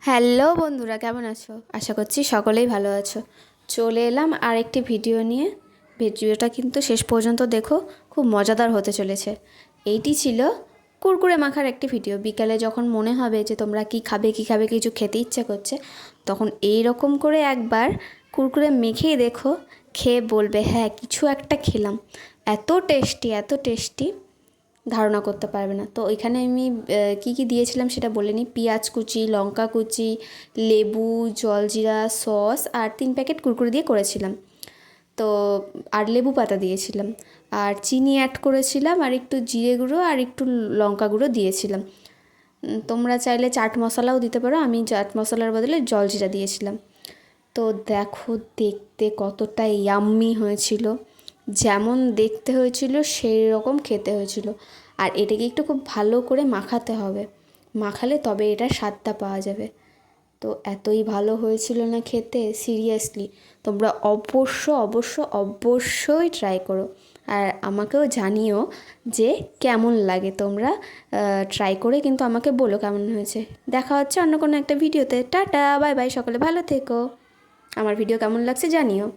Hello বন্ধুরা, কেমন আছো? আশা করছি সকলেই ভালো আছো। চলে এলাম আর একটি ভিডিও নিয়ে। ভিডিওটা কিন্তু শেষ পর্যন্ত দেখো, খুব মজাদার হতে চলেছে। এইটি ছিল কুরকুরে মাখার একটি ভিডিও। বিকালে যখন মনে হবে যে তোমরা কী খাবে কিছু খেতে ইচ্ছে করছে, তখন এই রকম করে একবার কুরকুরে মেখেই দেখো, খেয়ে বলবে হ্যাঁ কিছু একটা খেলাম। এত টেস্টি ধারণা করতে পারবে না। তো এখানে আমি কী কী দিয়েছিলাম সেটা বলে নিই। পেঁয়াজ কুচি, লঙ্কা কুচি, লেবু, জলজিরা, সস আর 3 প্যাকেট কুরকুরে দিয়ে করেছিলাম। তো আর লেবু পাতা দিয়েছিলাম, আর চিনি অ্যাড করেছিলাম, আর একটু জিরে গুঁড়ো আর একটু লঙ্কা গুঁড়ো দিয়েছিলাম। তোমরা চাইলে চাট মশলাও দিতে পারো, আমি চাট মশলার বদলে জলজিরা দিয়েছিলাম। তো দেখো দেখতে কতটা ইয়াম্মি হয়েছিল। যেমন দেখতে হয়েছিল সেই রকম খেতে হয়েছিল। আর এটাকে একটু খুব ভালো করে মাখাতে হবে, মাখালে তবে এটার স্বাদটা পাওয়া যাবে। তো এতই ভালো হয়েছিল না খেতে, সিরিয়াসলি তোমরা অবশ্যই ট্রাই করো। আর আমাকেও জানিও যে কেমন লাগে। তোমরা ট্রাই করে কিন্তু আমাকে বলো কেমন হয়েছে। দেখা হচ্ছে অন্য কোনো একটা ভিডিওতে। টাটা, বাই বাই, সকলে ভালো থেকো। আমার ভিডিও কেমন লাগছে জানিও।